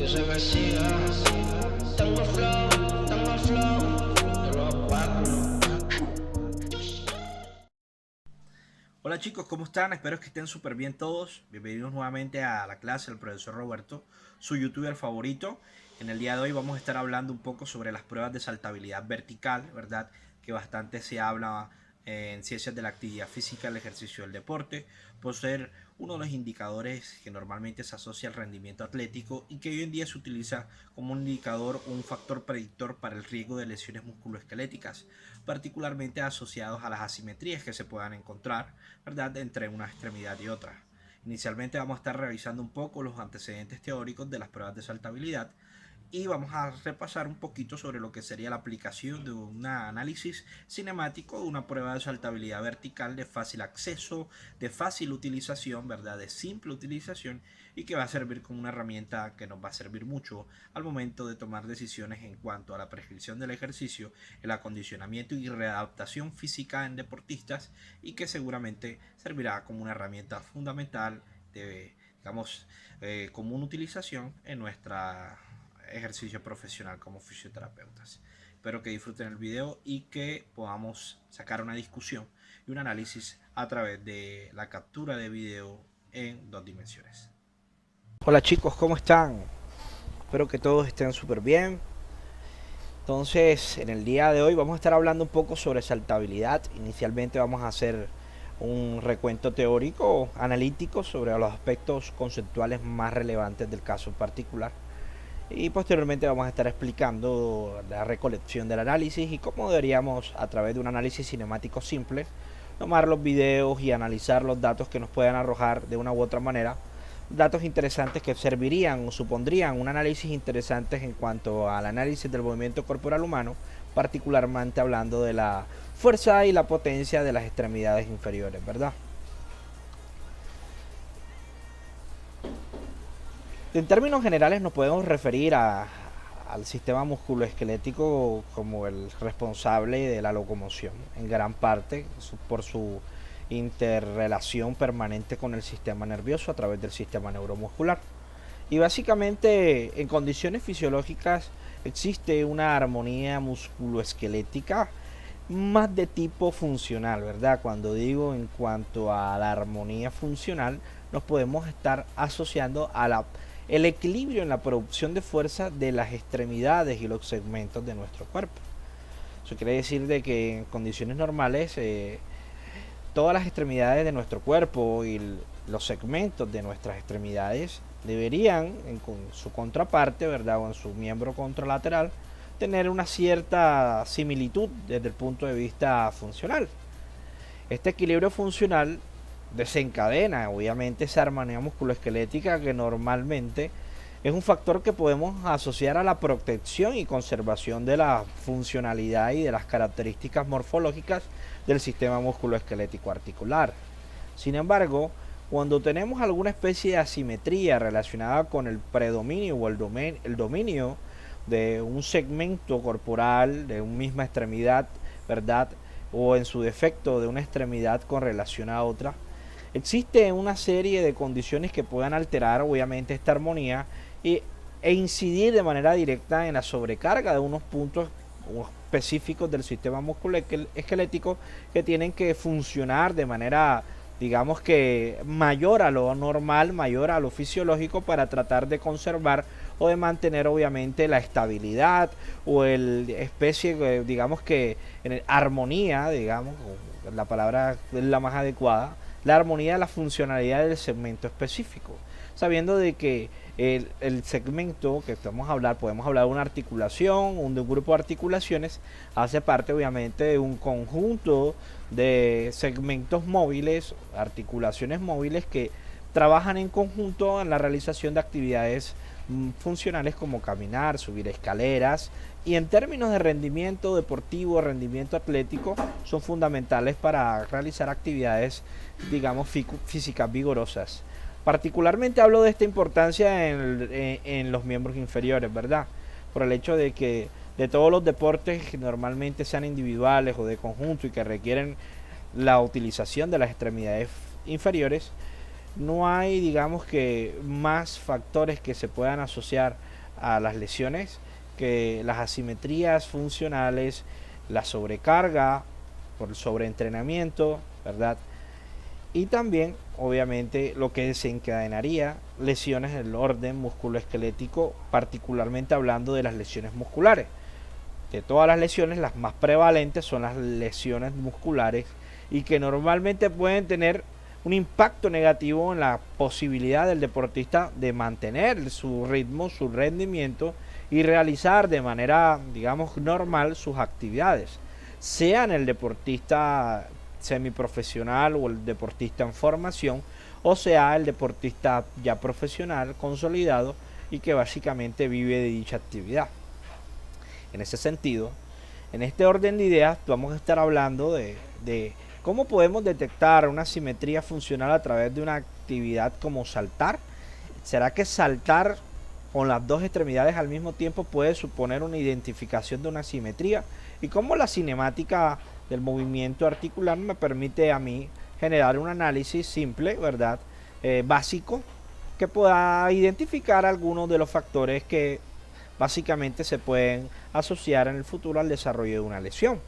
se me siga. Tengo flow, de los obstáculos. Hola chicos, ¿cómo están? Espero que estén súper bien todos. Bienvenidos nuevamente a la clase del profesor Roberto, su youtuber favorito. En el día de hoy vamos a estar hablando un poco sobre las pruebas de saltabilidad vertical, ¿verdad? Que bastante se habla en ciencias de la actividad física, el ejercicio del deporte, por ser uno de los indicadores que normalmente se asocia al rendimiento atlético y que hoy en día se utiliza como un indicador o un factor predictor para el riesgo de lesiones musculoesqueléticas, particularmente asociados a las asimetrías que se puedan encontrar, ¿verdad?, entre una extremidad y otra. Inicialmente vamos a estar revisando un poco los antecedentes teóricos de las pruebas de saltabilidad y vamos a repasar un poquito sobre lo que sería la aplicación de un análisis cinemático de una prueba de saltabilidad vertical de fácil acceso, de fácil utilización, ¿verdad?, de simple utilización, y que va a servir como una herramienta que nos va a servir mucho al momento de tomar decisiones en cuanto a la prescripción del ejercicio, el acondicionamiento y readaptación física en deportistas, y que seguramente servirá como una herramienta fundamental de, digamos, común utilización en nuestra ejercicio profesional como fisioterapeutas. Espero que disfruten el video y que podamos sacar una discusión y un análisis a través de la captura de video en 2 dimensiones. Hola chicos, ¿cómo están? Espero que todos estén súper bien. Entonces, en el día de hoy vamos a estar hablando un poco sobre saltabilidad. Inicialmente vamos a hacer un recuento teórico, analítico, sobre los aspectos conceptuales más relevantes del caso en particular. Y posteriormente vamos a estar explicando la recolección del análisis y cómo deberíamos, a través de un análisis cinemático simple, tomar los videos y analizar los datos que nos puedan arrojar de una u otra manera, datos interesantes que servirían o supondrían un análisis interesante en cuanto al análisis del movimiento corporal humano, particularmente hablando de la fuerza y la potencia de las extremidades inferiores, ¿verdad? En términos generales nos podemos referir al sistema musculoesquelético como el responsable de la locomoción, en gran parte por su interrelación permanente con el sistema nervioso a través del sistema neuromuscular. Y básicamente en condiciones fisiológicas existe una armonía musculoesquelética más de tipo funcional, ¿verdad? Cuando digo en cuanto a la armonía funcional, nos podemos estar asociando a el equilibrio en la producción de fuerza de las extremidades y los segmentos de nuestro cuerpo. Eso quiere decir de que en condiciones normales todas las extremidades de nuestro cuerpo y los segmentos de nuestras extremidades deberían, en su contraparte, ¿verdad?, o en su miembro contralateral, tener una cierta similitud desde el punto de vista funcional. Este equilibrio funcional desencadena obviamente esa armonía musculoesquelética que normalmente es un factor que podemos asociar a la protección y conservación de la funcionalidad y de las características morfológicas del sistema musculoesquelético articular. Sin embargo, cuando tenemos alguna especie de asimetría relacionada con el predominio o el dominio de un segmento corporal, de una misma extremidad, ¿verdad?, o en su defecto de una extremidad con relación a otra, existe una serie de condiciones que puedan alterar obviamente esta armonía e incidir de manera directa en la sobrecarga de unos puntos específicos del sistema musculoesquelético que tienen que funcionar de manera, digamos que mayor a lo normal, mayor a lo fisiológico, para tratar de conservar o de mantener obviamente la estabilidad o el especie, digamos que en armonía, digamos, la palabra es la más adecuada, la armonía de la funcionalidad del segmento específico, sabiendo de que el segmento que estamos a hablar, podemos hablar de una articulación, de un grupo de articulaciones, hace parte obviamente de un conjunto de segmentos móviles, articulaciones móviles que trabajan en conjunto en la realización de actividades funcionales como caminar, subir escaleras, y en términos de rendimiento deportivo, rendimiento atlético, son fundamentales para realizar actividades, digamos, físicas vigorosas. Particularmente hablo de esta importancia en los miembros inferiores, ¿verdad? Por el hecho de que de todos los deportes que normalmente sean individuales o de conjunto y que requieren la utilización de las extremidades inferiores, no hay, digamos, que más factores que se puedan asociar a las lesiones, que las asimetrías funcionales, la sobrecarga por el sobreentrenamiento, ¿verdad? Y también, obviamente, lo que desencadenaría lesiones del orden musculoesquelético, particularmente hablando de las lesiones musculares. De todas las lesiones, las más prevalentes son las lesiones musculares y que normalmente pueden tener un impacto negativo en la posibilidad del deportista de mantener su ritmo, su rendimiento y realizar de manera, digamos, normal sus actividades, sea en el deportista semiprofesional o el deportista en formación, o sea el deportista ya profesional, consolidado y que básicamente vive de dicha actividad. En ese sentido, en este orden de ideas vamos a estar hablando de cómo podemos detectar una simetría funcional a través de una actividad como saltar. ¿Será que saltar con las dos extremidades al mismo tiempo puede suponer una identificación de una simetría? Y cómo la cinemática del movimiento articular me permite a mí generar un análisis simple, ¿verdad? Básico, que pueda identificar algunos de los factores que básicamente se pueden asociar en el futuro al desarrollo de una lesión.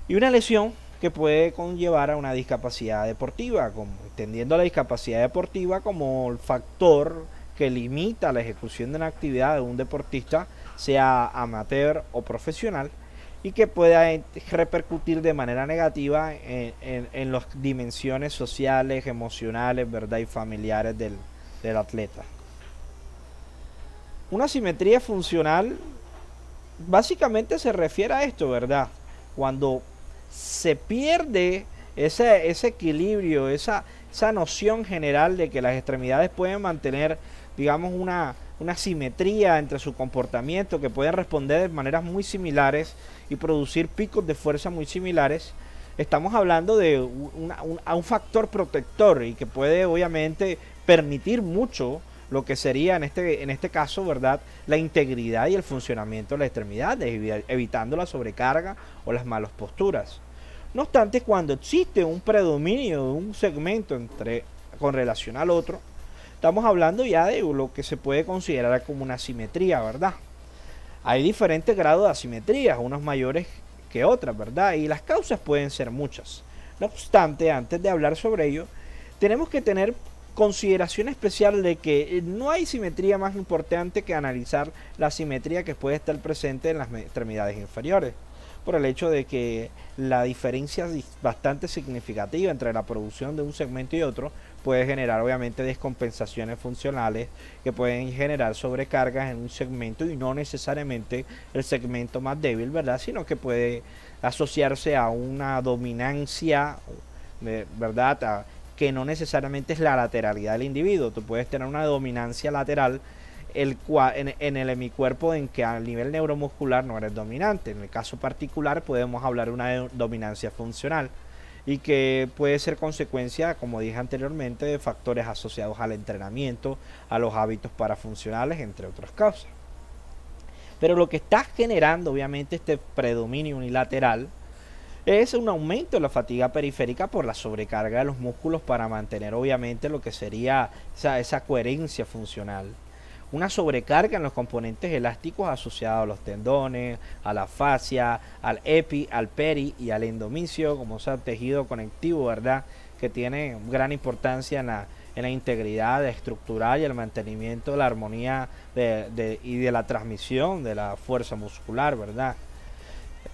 Y una lesión que puede conllevar a una discapacidad deportiva, como entendiendo la discapacidad deportiva como el factor que limita la ejecución de una actividad de un deportista, sea amateur o profesional, y que pueda repercutir de manera negativa en las dimensiones sociales, emocionales, ¿verdad? Y familiares del atleta. Una simetría funcional básicamente se refiere a esto, ¿verdad? Cuando se pierde ese equilibrio, esa noción general de que las extremidades pueden mantener, digamos, una simetría entre su comportamiento, que pueden responder de maneras muy similares y producir picos de fuerza muy similares. Estamos hablando de un factor protector y que puede obviamente permitir mucho lo que sería en este caso, ¿verdad?, la integridad y el funcionamiento de las extremidades, evitando la sobrecarga o las malas posturas. No obstante, cuando existe un predominio de un segmento con relación al otro, estamos hablando ya de lo que se puede considerar como una asimetría, ¿verdad? Hay diferentes grados de asimetría, unos mayores que otras, ¿verdad? Y las causas pueden ser muchas. No obstante, antes de hablar sobre ello, tenemos que tener consideración especial de que no hay simetría más importante que analizar la simetría que puede estar presente en las extremidades inferiores, por el hecho de que la diferencia es bastante significativa entre la producción de un segmento y otro puede generar obviamente descompensaciones funcionales que pueden generar sobrecargas en un segmento y no necesariamente el segmento más débil, ¿verdad?, sino que puede asociarse a una dominancia, ¿verdad?, que no necesariamente es la lateralidad del individuo. Tú puedes tener una dominancia lateral en el hemicuerpo en que a nivel neuromuscular no eres dominante. En el caso particular podemos hablar de una dominancia funcional y que puede ser consecuencia, como dije anteriormente, de factores asociados al entrenamiento, a los hábitos parafuncionales, entre otras causas. Pero lo que está generando obviamente este predominio unilateral es un aumento de la fatiga periférica por la sobrecarga de los músculos para mantener obviamente lo que sería esa coherencia funcional. Una sobrecarga en los componentes elásticos asociados a los tendones, a la fascia, al epi, al peri y al endomisio, como sea tejido conectivo, ¿verdad?, que tiene gran importancia en la integridad estructural y el mantenimiento de la armonía y de la transmisión de la fuerza muscular, ¿verdad?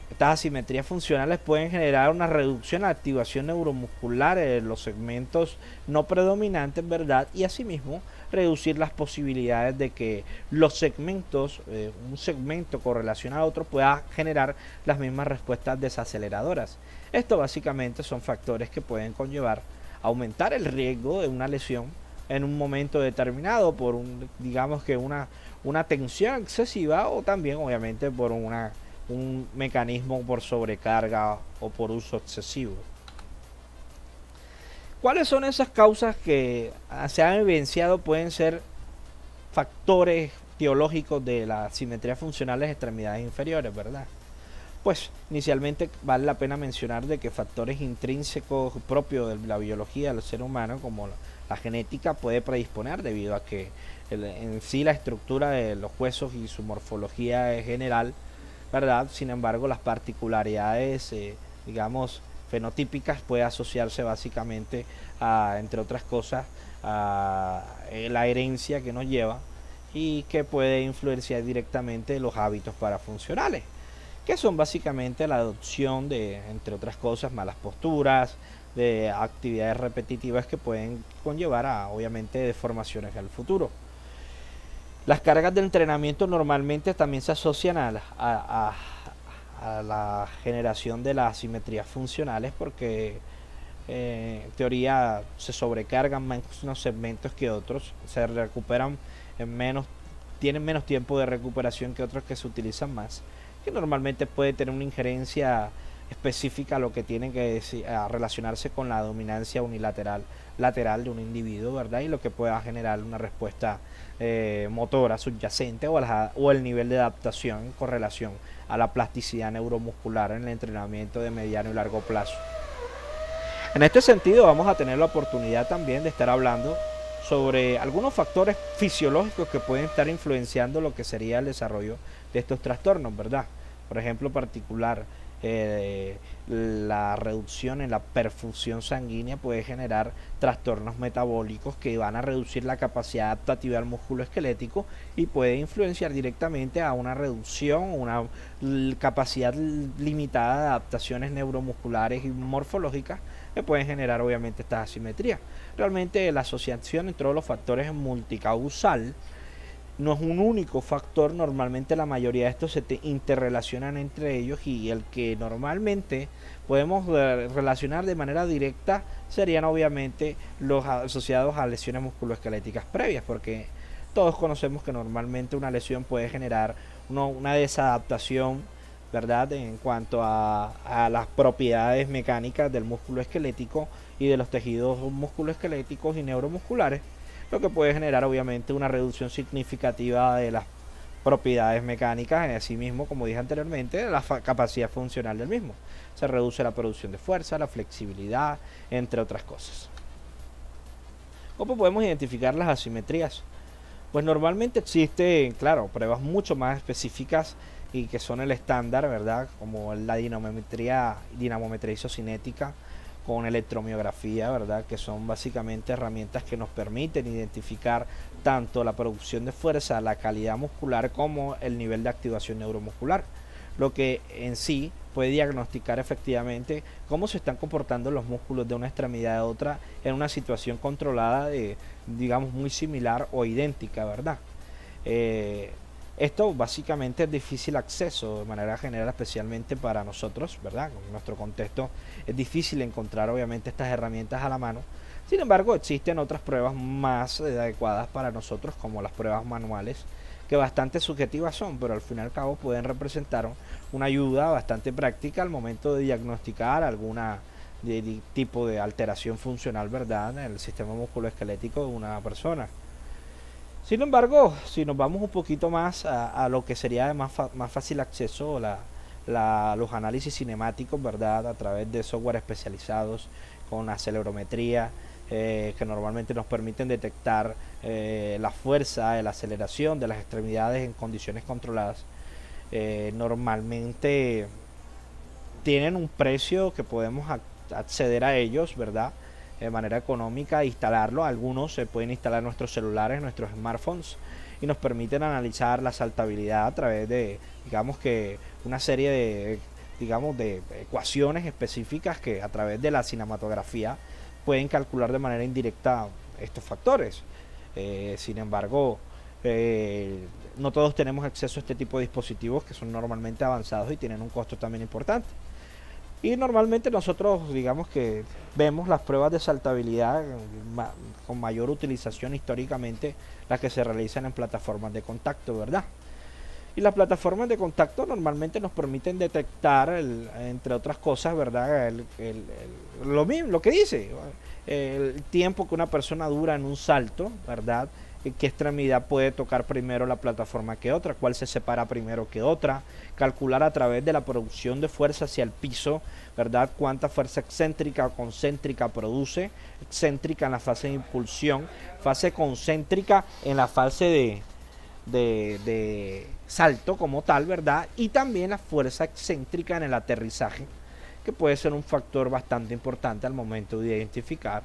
Estas asimetrías funcionales pueden generar una reducción en la activación neuromuscular en los segmentos no predominantes, ¿verdad? Y asimismo reducir las posibilidades de que los segmentos, un segmento con relación a otro, pueda generar las mismas respuestas desaceleradoras. Esto básicamente son factores que pueden conllevar a aumentar el riesgo de una lesión en un momento determinado por digamos que una tensión excesiva o también obviamente por un mecanismo por sobrecarga o por uso excesivo. ¿Cuáles son esas causas que se han evidenciado pueden ser factores teológicos de la asimetría funcional de las extremidades inferiores, verdad? Pues inicialmente vale la pena mencionar de que factores intrínsecos propios de la biología del ser humano, como La genética puede predisponer debido a que en sí la estructura de los huesos y su morfología es general, ¿verdad? Sin embargo, las particularidades, digamos, fenotípicas puede asociarse básicamente a, entre otras cosas, a la herencia que nos lleva y que puede influenciar directamente los hábitos parafuncionales, que son básicamente la adopción de, entre otras cosas, malas posturas, de actividades repetitivas que pueden conllevar a, obviamente, deformaciones al futuro. Las cargas de entrenamiento normalmente también se asocian a la generación de las asimetrías funcionales porque en teoría se sobrecargan menos segmentos que otros, se recuperan en menos, tienen menos tiempo de recuperación que otros que se utilizan más, que normalmente puede tener una injerencia específica a lo que tiene que decir, a relacionarse con la dominancia unilateral lateral de un individuo, ¿verdad? Y lo que pueda generar una respuesta motora subyacente o el nivel de adaptación en correlación a la plasticidad neuromuscular en el entrenamiento de mediano y largo plazo. En este sentido vamos a tener la oportunidad también de estar hablando sobre algunos factores fisiológicos que pueden estar influenciando lo que sería el desarrollo de estos trastornos, ¿verdad? Por ejemplo, particular, la reducción en la perfusión sanguínea puede generar trastornos metabólicos que van a reducir la capacidad adaptativa del músculo esquelético y puede influenciar directamente a una reducción, una capacidad limitada de adaptaciones neuromusculares y morfológicas que pueden generar obviamente estas asimetrías. Realmente la asociación entre todos los factores es multicausal, no es un único factor, normalmente la mayoría de estos se interrelacionan entre ellos y el que normalmente podemos relacionar de manera directa serían obviamente los asociados a lesiones musculoesqueléticas previas, porque todos conocemos que normalmente una lesión puede generar una desadaptación, ¿verdad? En cuanto a las propiedades mecánicas del músculo esquelético y de los tejidos musculoesqueléticos y neuromusculares, lo que puede generar obviamente una reducción significativa de las propiedades mecánicas, en sí mismo, como dije anteriormente, la capacidad funcional del mismo. Se reduce la producción de fuerza, la flexibilidad, entre otras cosas. ¿Cómo podemos identificar las asimetrías? Pues normalmente existen, claro, pruebas mucho más específicas y que son el estándar, ¿verdad? Como la dinamometría isocinética con electromiografía, ¿verdad? Que son básicamente herramientas que nos permiten identificar tanto la producción de fuerza, la calidad muscular como el nivel de activación neuromuscular, lo que en sí puede diagnosticar efectivamente cómo se están comportando los músculos de una extremidad a otra en una situación controlada de, digamos, muy similar o idéntica, ¿verdad? Esto básicamente es difícil acceso de manera general, especialmente para nosotros, ¿verdad? En nuestro contexto es difícil encontrar obviamente estas herramientas a la mano. Sin embargo, existen otras pruebas más adecuadas para nosotros, como las pruebas manuales, que bastante subjetivas son, pero al fin y al cabo pueden representar una ayuda bastante práctica al momento de diagnosticar alguna tipo de alteración funcional, ¿verdad?, en el sistema musculoesquelético de una persona. Sin embargo, si nos vamos un poquito más a lo que sería de más fácil acceso, los análisis cinemáticos, ¿verdad?, a través de software especializados con acelerometría, que normalmente nos permiten detectar la fuerza, la aceleración de las extremidades en condiciones controladas, normalmente tienen un precio que podemos acceder a ellos, ¿verdad?, de manera económica, instalarlo. Algunos se pueden instalar en nuestros celulares, nuestros smartphones, y nos permiten analizar la saltabilidad a través de, digamos, que una serie de, digamos, de ecuaciones específicas que a través de la cinematografía pueden calcular de manera indirecta estos factores. Sin embargo, no todos tenemos acceso a este tipo de dispositivos que son normalmente avanzados y tienen un costo también importante. Y normalmente nosotros, digamos, que vemos las pruebas de saltabilidad con mayor utilización históricamente, las que se realizan en plataformas de contacto, ¿verdad? Y las plataformas de contacto normalmente nos permiten detectar, entre otras cosas, ¿verdad?, lo que dice, el tiempo que una persona dura en un salto, ¿verdad?, qué extremidad puede tocar primero la plataforma que otra, cuál se separa primero que otra, calcular a través de la producción de fuerza hacia el piso, ¿verdad? Cuánta fuerza excéntrica o concéntrica produce, excéntrica en la fase de impulsión, fase concéntrica en la fase de salto como tal, ¿verdad? Y también la fuerza excéntrica en el aterrizaje, que puede ser un factor bastante importante al momento de identificar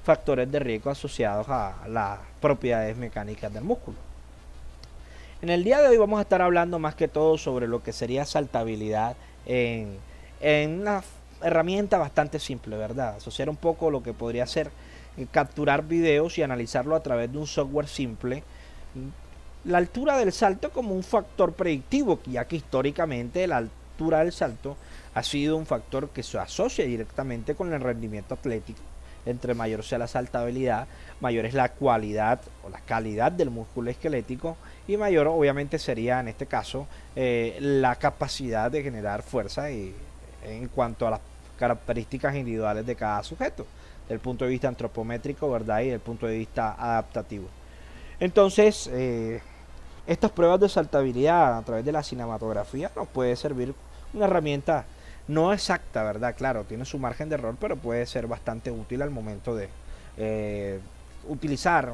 factores de riesgo asociados a las propiedades mecánicas del músculo. En el día de hoy vamos a estar hablando más que todo sobre lo que sería saltabilidad en una herramienta bastante simple, ¿verdad? Asociar un poco lo que podría ser capturar videos y analizarlo a través de un software simple. La altura del salto como un factor predictivo, ya que históricamente la altura del salto ha sido un factor que se asocia directamente con el rendimiento atlético. Entre mayor sea la saltabilidad, mayor es la cualidad o la calidad del músculo esquelético y mayor obviamente sería en este caso la capacidad de generar fuerza en cuanto a las características individuales de cada sujeto, desde el punto de vista antropométrico, ¿verdad? Y desde el punto de vista adaptativo. Entonces, estas pruebas de saltabilidad a través de la cinematografía nos puede servir una herramienta no exacta, ¿verdad? Claro, tiene su margen de error, pero puede ser bastante útil al momento de utilizar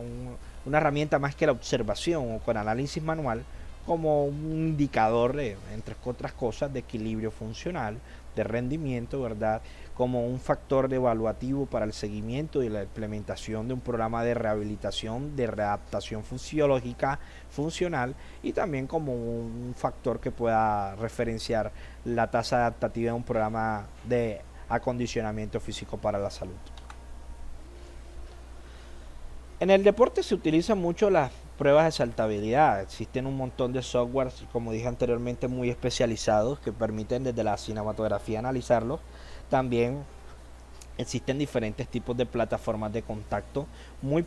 una herramienta más que la observación o con análisis manual como un indicador, entre otras cosas, de equilibrio funcional, de rendimiento, ¿verdad? Como un factor evaluativo para el seguimiento y la implementación de un programa de rehabilitación, de readaptación fisiológica funcional y también como un factor que pueda referenciar la tasa adaptativa de un programa de acondicionamiento físico para la salud. En el deporte se utilizan mucho las pruebas de saltabilidad. Existen un montón de softwares, como dije anteriormente, muy especializados que permiten desde la cinematografía analizarlos. También existen diferentes tipos de plataformas de contacto,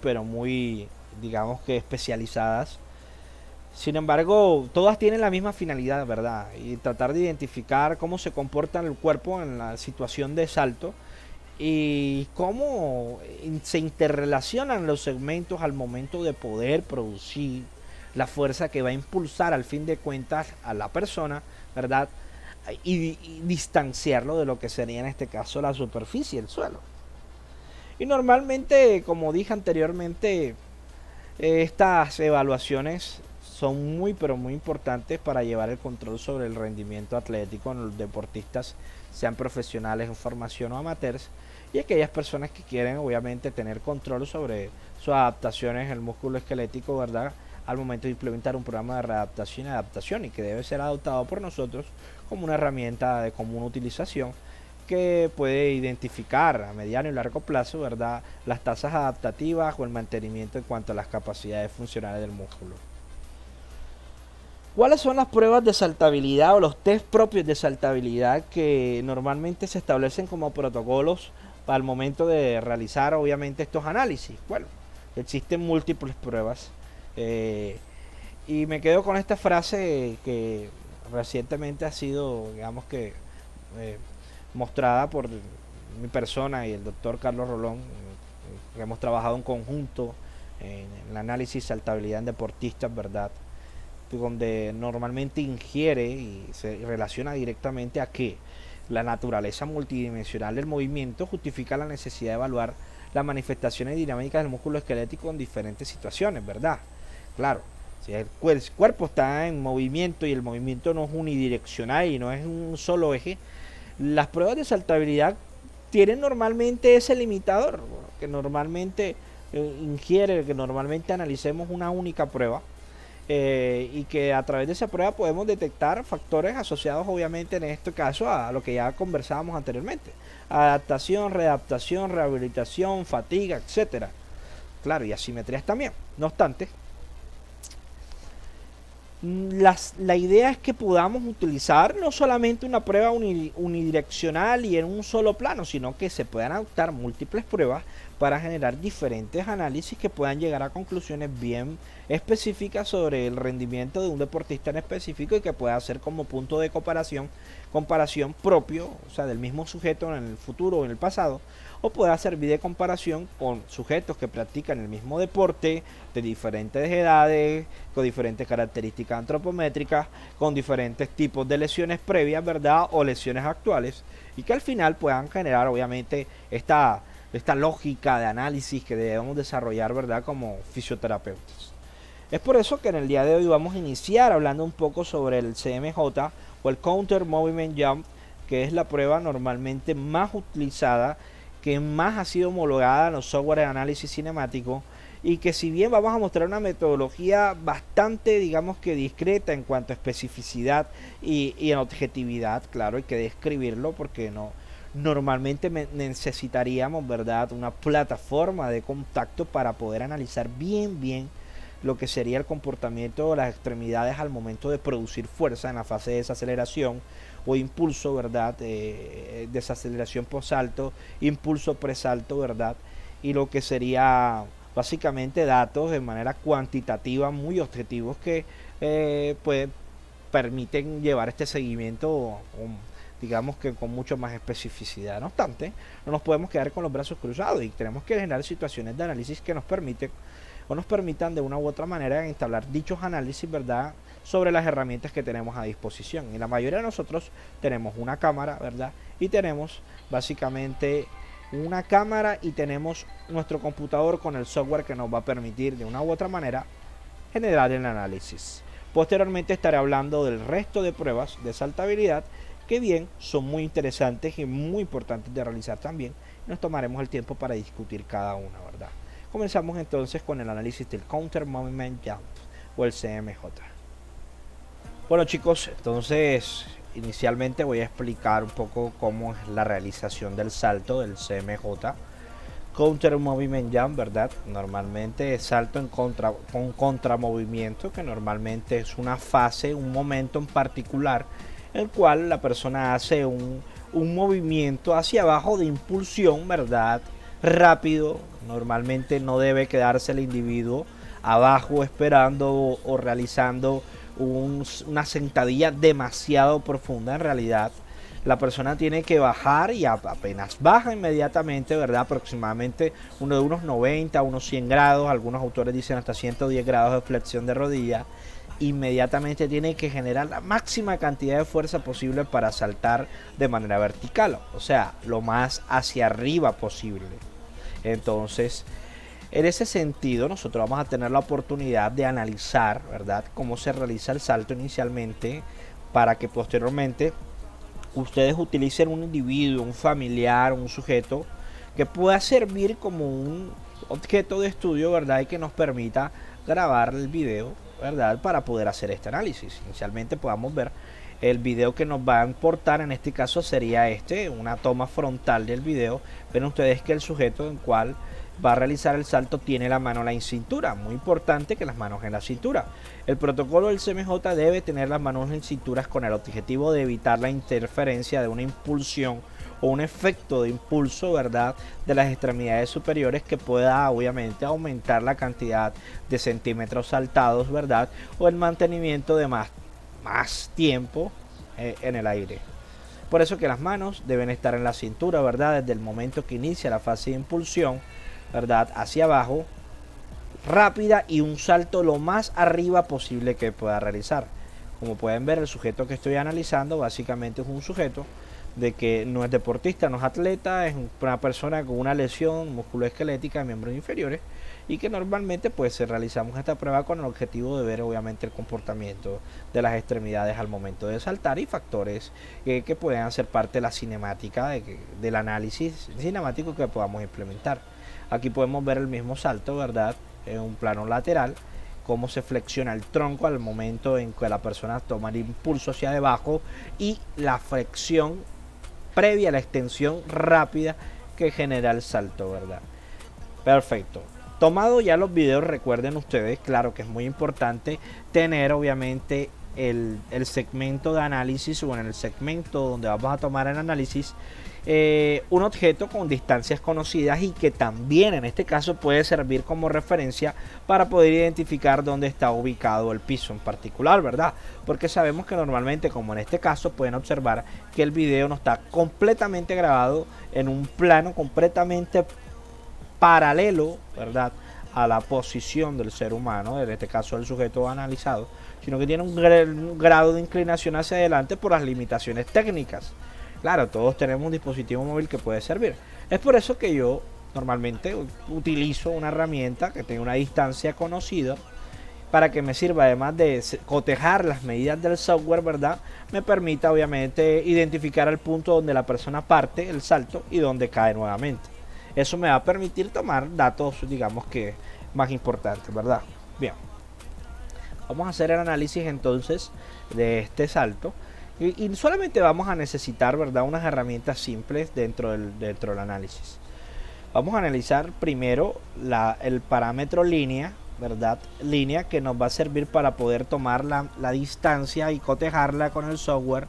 pero muy, digamos que especializadas. Sin embargo, todas tienen la misma finalidad, ¿verdad? Y tratar de identificar cómo se comporta el cuerpo en la situación de salto y cómo se interrelacionan los segmentos al momento de poder producir la fuerza que va a impulsar al fin de cuentas a la persona, ¿verdad? Y distanciarlo de lo que sería en este caso la superficie, el suelo. Y normalmente, como dije anteriormente, estas evaluaciones son muy importantes para llevar el control sobre el rendimiento atlético en los deportistas, sean profesionales en formación o amateurs, y aquellas personas que quieren obviamente tener control sobre sus adaptaciones en el músculo esquelético, ¿verdad? Al momento de implementar un programa de readaptación y adaptación, y que debe ser adoptado por nosotros como una herramienta de común utilización que puede identificar a mediano y largo plazo, ¿verdad?, las tasas adaptativas o el mantenimiento en cuanto a las capacidades funcionales del músculo. ¿Cuáles son las pruebas de saltabilidad o los test propios de saltabilidad que normalmente se establecen como protocolos al momento de realizar obviamente estos análisis? Bueno, existen múltiples pruebas y me quedo con esta frase que recientemente ha sido, digamos que, mostrada por mi persona y el doctor Carlos Rolón, que hemos trabajado en conjunto en el análisis de saltabilidad en deportistas, ¿verdad?, donde normalmente ingiere y se relaciona directamente a que la naturaleza multidimensional del movimiento justifica la necesidad de evaluar las manifestaciones dinámicas del músculo esquelético en diferentes situaciones, ¿verdad? Claro, si el cuerpo está en movimiento y el movimiento no es unidireccional y no es un solo eje, las pruebas de saltabilidad tienen normalmente ese limitador, que normalmente ingiere, que normalmente analicemos una única prueba. Y que a través de esa prueba podemos detectar factores asociados obviamente en este caso a lo que ya conversábamos anteriormente: adaptación, readaptación, rehabilitación, fatiga, etcétera. Claro, y asimetrías también. No obstante, la idea es que podamos utilizar no solamente una prueba unidireccional y en un solo plano, sino que se puedan adoptar múltiples pruebas para generar diferentes análisis que puedan llegar a conclusiones bien específicas sobre el rendimiento de un deportista en específico y que pueda ser como punto de comparación propio, o sea, del mismo sujeto en el futuro o en el pasado, o pueda servir de comparación con sujetos que practican el mismo deporte de diferentes edades, con diferentes características antropométricas, con diferentes tipos de lesiones previas, ¿verdad? O lesiones actuales, y que al final puedan generar obviamente esta lógica de análisis que debemos desarrollar, ¿verdad? Como fisioterapeutas. Es por eso que en el día de hoy vamos a iniciar hablando un poco sobre el CMJ o el Counter Movement Jump, que es la prueba normalmente más utilizada, que más ha sido homologada en los software de análisis cinemático, y que si bien vamos a mostrar una metodología bastante, digamos que discreta en cuanto a especificidad y en objetividad, claro, hay que describirlo porque no normalmente necesitaríamos, ¿verdad?, una plataforma de contacto para poder analizar bien lo que sería el comportamiento de las extremidades al momento de producir fuerza en la fase de desaceleración o impulso, ¿verdad? Desaceleración post-salto, impulso pre-salto, ¿verdad? Y lo que sería básicamente datos de manera cuantitativa muy objetivos que pues permiten llevar este seguimiento digamos que con mucho más especificidad. No obstante, no nos podemos quedar con los brazos cruzados y tenemos que generar situaciones de análisis que nos permitan de una u otra manera entablar dichos análisis, ¿verdad?, sobre las herramientas que tenemos a disposición. Y la mayoría de nosotros tenemos una cámara, ¿verdad? Y tenemos básicamente una cámara y tenemos nuestro computador con el software que nos va a permitir de una u otra manera generar el análisis. Posteriormente estaré hablando del resto de pruebas de saltabilidad que bien son muy interesantes y muy importantes de realizar también. Nos tomaremos el tiempo para discutir cada una, ¿verdad? Comenzamos entonces con el análisis del Counter Movement Jump o el CMJ. Bueno chicos, entonces inicialmente voy a explicar un poco cómo es la realización del salto del CMJ. Counter Movement Jump, ¿verdad? Normalmente salto con contramovimiento, que normalmente es una fase, un momento en particular, el cual la persona hace un movimiento hacia abajo de impulsión, ¿verdad? Rápido. Normalmente no debe quedarse el individuo abajo esperando o realizando una sentadilla demasiado profunda. En realidad la persona tiene que bajar y apenas baja inmediatamente, ¿verdad? Aproximadamente de unos 90 a unos 100 grados, algunos autores dicen hasta 110 grados de flexión de rodilla. Inmediatamente tiene que generar la máxima cantidad de fuerza posible para saltar de manera vertical, o sea, lo más hacia arriba posible. Entonces, en ese sentido, nosotros vamos a tener la oportunidad de analizar, ¿verdad?, cómo se realiza el salto inicialmente, para que posteriormente ustedes utilicen un individuo, un familiar, un sujeto que pueda servir como un objeto de estudio, ¿verdad?, y que nos permita grabar el video, ¿verdad?, para poder hacer este análisis. Inicialmente podamos ver el video que nos va a importar, en este caso sería una toma frontal del video. Ven ustedes que el sujeto en cual va a realizar el salto tiene la mano en la cintura. Muy importante que las manos en la cintura. El protocolo del CMJ debe tener las manos en cinturas con el objetivo de evitar la interferencia de una impulsión o un efecto de impulso, ¿verdad?, de las extremidades superiores que pueda obviamente aumentar la cantidad de centímetros saltados, ¿verdad?, o el mantenimiento de más tiempo en el aire. Por eso que las manos deben estar en la cintura, ¿verdad?, desde el momento que inicia la fase de impulsión, ¿verdad?, hacia abajo, rápida, y un salto lo más arriba posible que pueda realizar. Como pueden ver, el sujeto que estoy analizando básicamente es un sujeto de que no es deportista, no es atleta, es una persona con una lesión musculoesquelética de miembros inferiores, y que normalmente pues realizamos esta prueba con el objetivo de ver obviamente el comportamiento de las extremidades al momento de saltar y factores que puedan ser parte de la cinemática del análisis cinemático que podamos implementar. Aquí podemos ver el mismo salto, ¿verdad?, en un plano lateral, cómo se flexiona el tronco al momento en que la persona toma el impulso hacia debajo y la flexión previa a la extensión rápida que genera el salto, ¿verdad? Perfecto. Tomado ya los videos, recuerden ustedes, claro que es muy importante tener obviamente el segmento de análisis, o en el segmento donde vamos a tomar el análisis, un objeto con distancias conocidas y que también en este caso puede servir como referencia para poder identificar dónde está ubicado el piso en particular, ¿verdad? Porque sabemos que normalmente, como en este caso, pueden observar que el video no está completamente grabado en un plano completamente paralelo, ¿verdad?, a la posición del ser humano, en este caso el sujeto analizado, sino que tiene un grado de inclinación hacia adelante por las limitaciones técnicas. Claro, todos tenemos un dispositivo móvil que puede servir. Es por eso que yo normalmente utilizo una herramienta que tenga una distancia conocida para que me sirva, además de cotejar las medidas del software, ¿verdad? Me permita obviamente identificar el punto donde la persona parte el salto y donde cae nuevamente. Eso me va a permitir tomar datos, digamos que más importantes, ¿verdad? Bien, vamos a hacer el análisis entonces de este salto y solamente vamos a necesitar, ¿verdad?, unas herramientas simples dentro del análisis. Vamos a analizar primero el parámetro línea, ¿verdad? Línea que nos va a servir para poder tomar la distancia y cotejarla con el software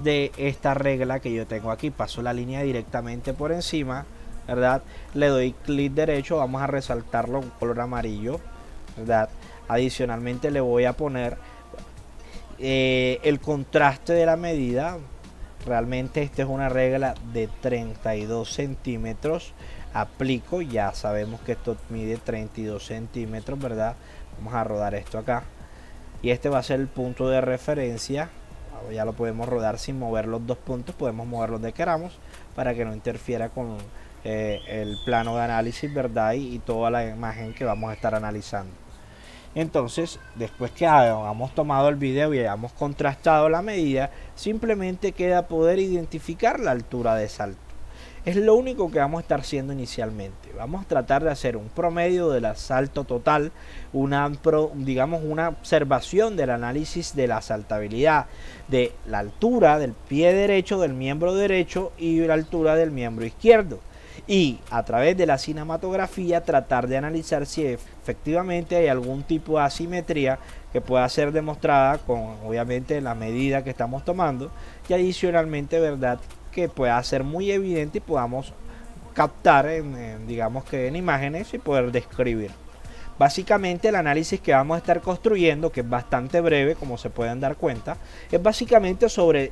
de esta regla que yo tengo aquí. Paso la línea directamente por encima, ¿verdad? Le doy clic derecho, vamos a resaltarlo con color amarillo, ¿verdad? Adicionalmente le voy a poner el contraste de la medida. Realmente esta es una regla de 32 centímetros. Aplico, ya sabemos que esto mide 32 centímetros, ¿verdad? Vamos a rodar esto acá y este va a ser el punto de referencia. Ya lo podemos rodar sin mover los dos puntos, podemos moverlos donde queramos para que no interfiera con el plano de análisis, ¿verdad? Y toda la imagen que vamos a estar analizando. Entonces, después que hayamos tomado el video y hayamos contrastado la medida, simplemente queda poder identificar la altura de salto. Es lo único que vamos a estar haciendo inicialmente. Vamos a tratar de hacer un promedio del salto total, digamos una observación del análisis de la saltabilidad, de la altura del pie derecho, del miembro derecho y la altura del miembro izquierdo. Y a través de la cinematografía tratar de analizar si efectivamente hay algún tipo de asimetría que pueda ser demostrada con obviamente la medida que estamos tomando y adicionalmente, ¿verdad?, que pueda ser muy evidente y podamos captar digamos que en imágenes y poder describir. Básicamente el análisis que vamos a estar construyendo, que es bastante breve como se pueden dar cuenta, es básicamente sobre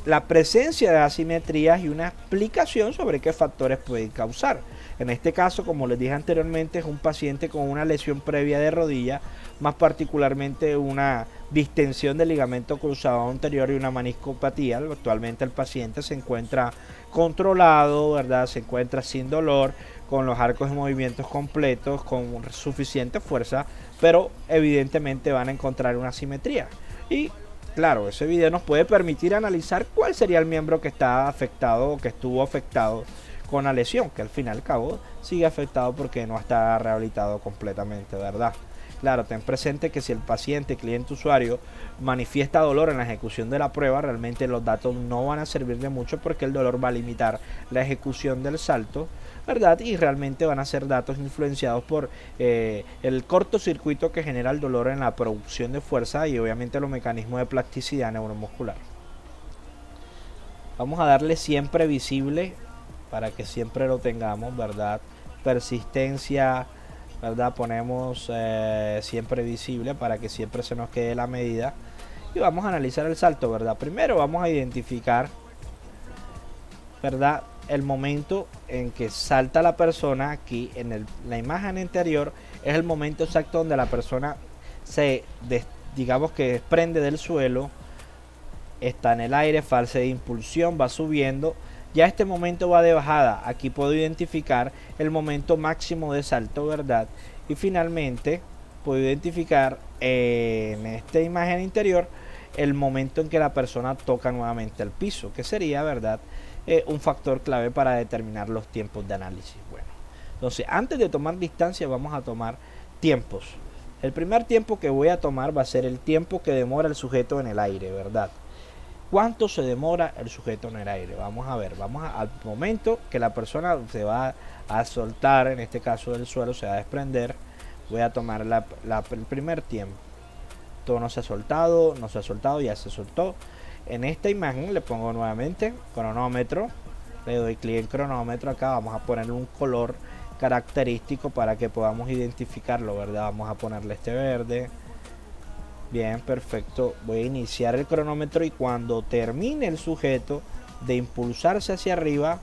la presencia de asimetrías y una explicación sobre qué factores pueden causar. En este caso, como les dije anteriormente, es un paciente con una lesión previa de rodilla, más particularmente una distensión del ligamento cruzado anterior y una meniscopatía. Actualmente el paciente se encuentra controlado, ¿verdad? Se encuentra sin dolor, con los arcos de movimientos completos, con suficiente fuerza, pero evidentemente van a encontrar una asimetría. Y claro, ese video nos puede permitir analizar cuál sería el miembro que está afectado o que estuvo afectado con la lesión, que al fin y al cabo sigue afectado porque no está rehabilitado completamente, ¿verdad? Claro, ten presente que si el paciente, cliente, usuario manifiesta dolor en la ejecución de la prueba, realmente los datos no van a servir de mucho porque el dolor va a limitar la ejecución del salto, ¿verdad? Y realmente van a ser datos influenciados por el cortocircuito que genera el dolor en la producción de fuerza y obviamente los mecanismos de plasticidad neuromuscular. Vamos a darle siempre visible para que siempre lo tengamos, ¿verdad? Persistencia, ¿verdad? Ponemos siempre visible para que siempre se nos quede la medida y vamos a analizar el salto, ¿verdad? Primero vamos a identificar, ¿verdad?, el momento en que salta la persona. Aquí en la imagen anterior es el momento exacto donde la persona digamos que desprende del suelo, está en el aire, fase de impulsión, va subiendo. Ya este momento va de bajada. Aquí puedo identificar el momento máximo de salto, ¿verdad? Y finalmente puedo identificar en esta imagen interior el momento en que la persona toca nuevamente el piso, que sería, ¿verdad?, un factor clave para determinar los tiempos de análisis. Bueno, entonces antes de tomar distancia vamos a tomar tiempos. El primer tiempo que voy a tomar va a ser el tiempo que demora el sujeto en el aire, ¿verdad? ¿Cuánto se demora el sujeto en el aire? Vamos a ver, al momento que la persona se va a soltar, en este caso del suelo, se va a desprender, voy a tomar el primer tiempo. Todo no se ha soltado, ya se soltó. En esta imagen le pongo nuevamente cronómetro, Le doy clic en cronómetro acá, vamos a ponerle un color característico para que podamos identificarlo, ¿verdad? Vamos a ponerle este verde. Bien, perfecto. Voy a iniciar el cronómetro y cuando termine el sujeto de impulsarse hacia arriba,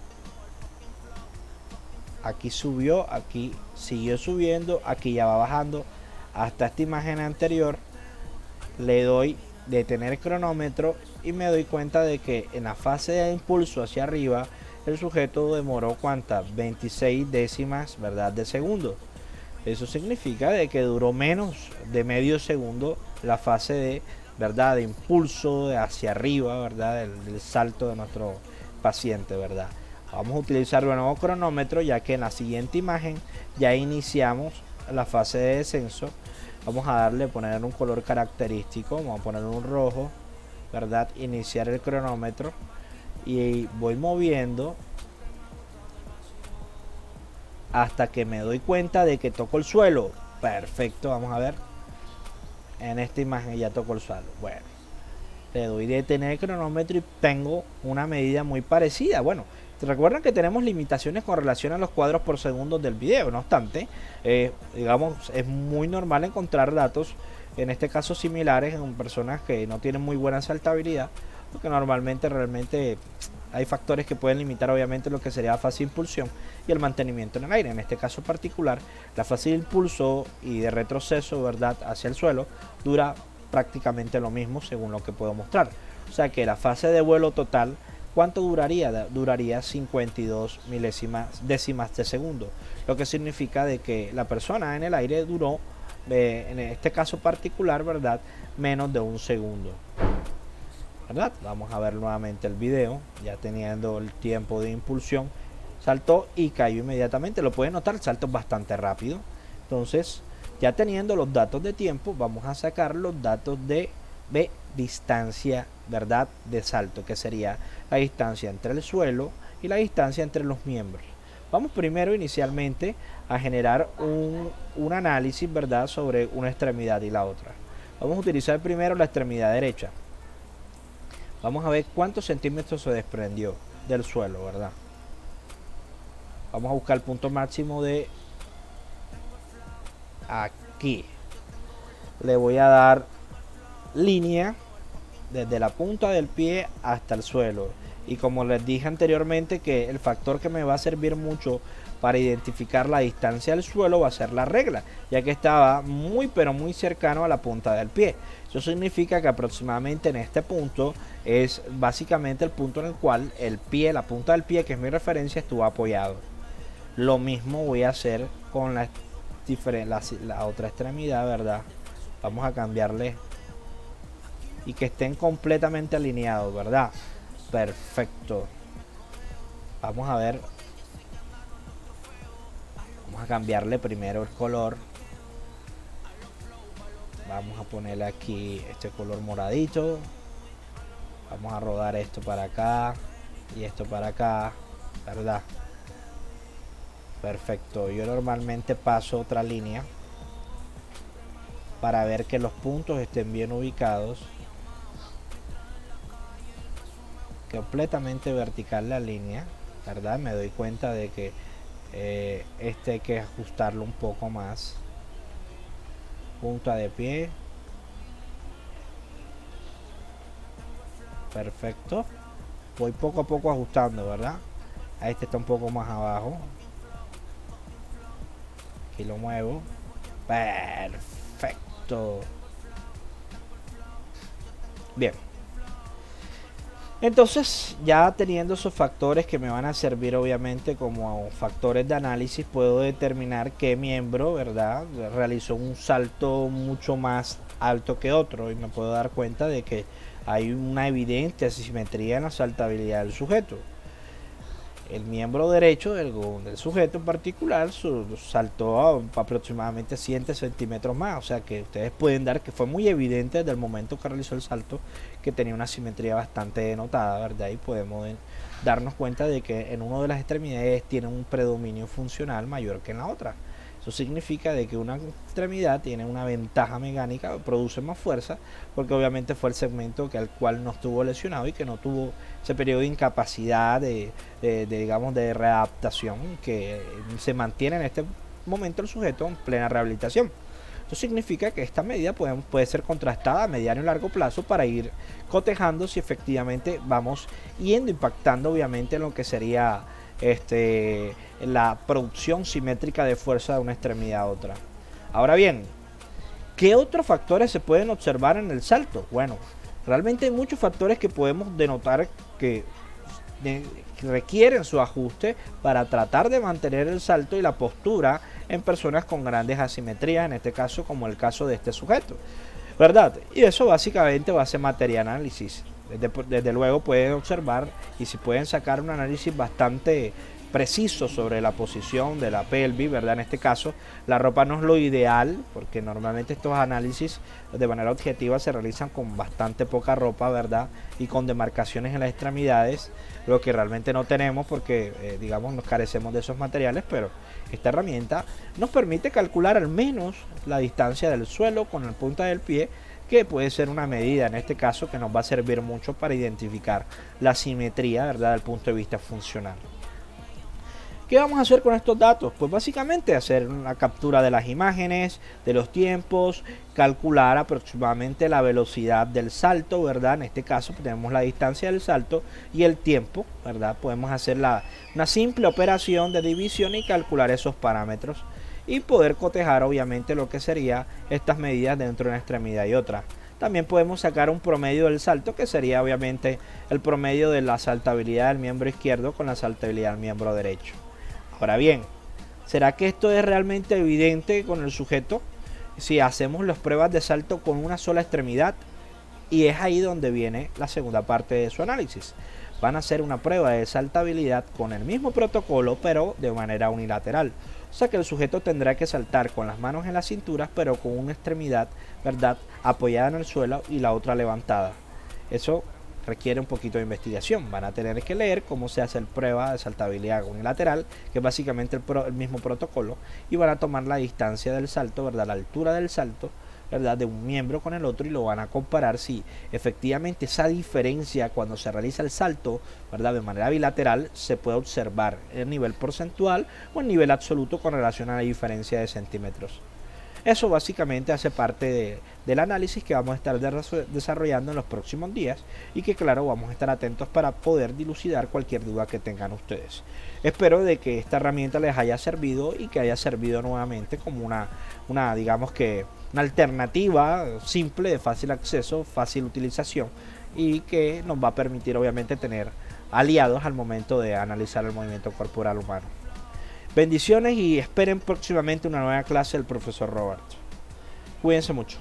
aquí subió, aquí siguió subiendo, aquí ya va bajando hasta esta imagen anterior. Le doy detener el cronómetro y me doy cuenta de que en la fase de impulso hacia arriba el sujeto demoró ¿cuántas? 26 décimas, ¿verdad? De segundo. Eso significa de que duró menos de medio segundo la fase de, ¿verdad? De impulso de hacia arriba, ¿verdad? El salto de nuestro paciente, ¿verdad? Vamos a utilizar un nuevo cronómetro, ya que en la siguiente imagen ya iniciamos la fase de descenso. Vamos a darle, poner un color característico, vamos a poner un rojo, ¿verdad? Iniciar el cronómetro y voy moviendo hasta que me doy cuenta de que toco el suelo. Perfecto, vamos a ver. En esta imagen ya toco el suelo. Bueno, le doy detener el cronómetro y tengo una medida muy parecida. Bueno, recuerden que tenemos limitaciones con relación a los cuadros por segundo del video. No obstante, digamos, es muy normal encontrar datos, en este caso similares, en personas que no tienen muy buena saltabilidad, porque normalmente realmente hay factores que pueden limitar obviamente lo que sería la fase de impulsión y el mantenimiento en el aire. En este caso particular, la fase de impulso y de retroceso, ¿verdad?, hacia el suelo dura prácticamente lo mismo según lo que puedo mostrar. O sea que la fase de vuelo total, ¿cuánto duraría? Duraría 52 décimas de segundo, lo que significa de que la persona en el aire duró, en este caso particular, ¿verdad?, menos de un segundo, ¿verdad? Vamos a ver nuevamente el video, ya teniendo el tiempo de impulsión, saltó y cayó inmediatamente. Lo pueden notar, el salto es bastante rápido. Entonces, ya teniendo los datos de tiempo, vamos a sacar los datos de distancia, ¿verdad?, de salto, que sería la distancia entre el suelo y la distancia entre los miembros. Vamos primero inicialmente a generar un análisis, ¿verdad?, sobre una extremidad y la otra. Vamos a utilizar primero la extremidad derecha. Vamos a ver cuántos centímetros se desprendió del suelo, ¿verdad? Vamos a buscar el punto máximo de aquí. Le voy a dar línea desde la punta del pie hasta el suelo. Y como les dije anteriormente, que el factor que me va a servir mucho para identificar la distancia del suelo va a ser la regla, ya que estaba muy pero muy cercano a la punta del pie. Eso significa que aproximadamente en este punto es básicamente el punto en el cual el pie, la punta del pie, que es mi referencia, estuvo apoyado. Lo mismo voy a hacer con la otra extremidad, ¿verdad? Vamos a cambiarle y que estén completamente alineados, ¿verdad? Perfecto. Vamos a ver. Vamos a cambiarle primero el color. Vamos a ponerle aquí este color moradito. Vamos a rodar esto para acá y esto para acá, ¿verdad? Perfecto. Yo normalmente paso otra línea para ver que los puntos estén bien ubicados. Completamente vertical la línea, ¿verdad? Me doy cuenta de que este hay que ajustarlo un poco más. Punta de pie. Perfecto. Voy poco a poco ajustando, ¿verdad? A este está un poco más abajo. Aquí lo muevo. Perfecto. Bien. Entonces, ya teniendo esos factores que me van a servir obviamente como factores de análisis, puedo determinar qué miembro, ¿verdad?, realizó un salto mucho más alto que otro, y me puedo dar cuenta de que hay una evidente asimetría en la saltabilidad del sujeto. El miembro derecho del sujeto en particular saltó a aproximadamente 100 centímetros más, o sea que ustedes pueden dar que fue muy evidente desde el momento que realizó el salto que tenía una simetría bastante denotada, ¿verdad? Y podemos darnos cuenta de que en una de las extremidades tiene un predominio funcional mayor que en la otra. Eso significa de que una extremidad tiene una ventaja mecánica, produce más fuerza, porque obviamente fue el segmento que al cual no estuvo lesionado y que no tuvo ese periodo de incapacidad digamos, de readaptación que se mantiene en este momento el sujeto en plena rehabilitación. Esto significa que esta medida puede ser contrastada a mediano y largo plazo para ir cotejando si efectivamente vamos yendo impactando obviamente en lo que sería la producción simétrica de fuerza de una extremidad a otra. Ahora bien, ¿qué otros factores se pueden observar en el salto? Bueno, realmente hay muchos factores que podemos denotar que requieren su ajuste para tratar de mantener el salto y la postura en personas con grandes asimetrías, en este caso como el caso de este sujeto, ¿verdad? Y eso básicamente va a ser materia de análisis. Desde luego pueden observar y si pueden sacar un análisis bastante preciso sobre la posición de la pelvis, ¿verdad? En este caso, la ropa no es lo ideal, porque normalmente estos análisis de manera objetiva se realizan con bastante poca ropa, ¿verdad? Y con demarcaciones en las extremidades, lo que realmente no tenemos porque, digamos, nos carecemos de esos materiales, pero esta herramienta nos permite calcular al menos la distancia del suelo con la punta del pie, que puede ser una medida en este caso que nos va a servir mucho para identificar la simetría, ¿verdad? Desde el punto de vista funcional. ¿Qué vamos a hacer con estos datos? Pues básicamente hacer una captura de las imágenes, de los tiempos, calcular aproximadamente la velocidad del salto, ¿verdad? En este caso tenemos la distancia del salto y el tiempo, ¿verdad? Podemos hacer una simple operación de división y calcular esos parámetros y poder cotejar obviamente lo que sería estas medidas dentro de una extremidad y otra. También podemos sacar un promedio del salto, que sería obviamente el promedio de la saltabilidad del miembro izquierdo con la saltabilidad del miembro derecho. Ahora bien, ¿será que esto es realmente evidente con el sujeto si hacemos las pruebas de salto con una sola extremidad? Y es ahí donde viene la segunda parte de su análisis. Van a hacer una prueba de saltabilidad con el mismo protocolo, pero de manera unilateral. O sea que el sujeto tendrá que saltar con las manos en la cintura, pero con una extremidad, ¿verdad?, apoyada en el suelo y la otra levantada. Eso requiere un poquito de investigación. Van a tener que leer cómo se hace la prueba de saltabilidad unilateral, que es básicamente el mismo protocolo, y van a tomar la distancia del salto, ¿verdad?, la altura del salto, ¿verdad?, de un miembro con el otro, y lo van a comparar si efectivamente esa diferencia cuando se realiza el salto, ¿verdad?, de manera bilateral se puede observar en nivel porcentual o en nivel absoluto con relación a la diferencia de centímetros. Eso básicamente hace parte del análisis que vamos a estar desarrollando en los próximos días y que claro vamos a estar atentos para poder dilucidar cualquier duda que tengan ustedes. Espero de que esta herramienta les haya servido y que haya servido nuevamente como digamos que una alternativa simple, de fácil acceso, fácil utilización y que nos va a permitir obviamente tener aliados al momento de analizar el movimiento corporal humano. Bendiciones y esperen próximamente una nueva clase del profesor Robert. Cuídense mucho.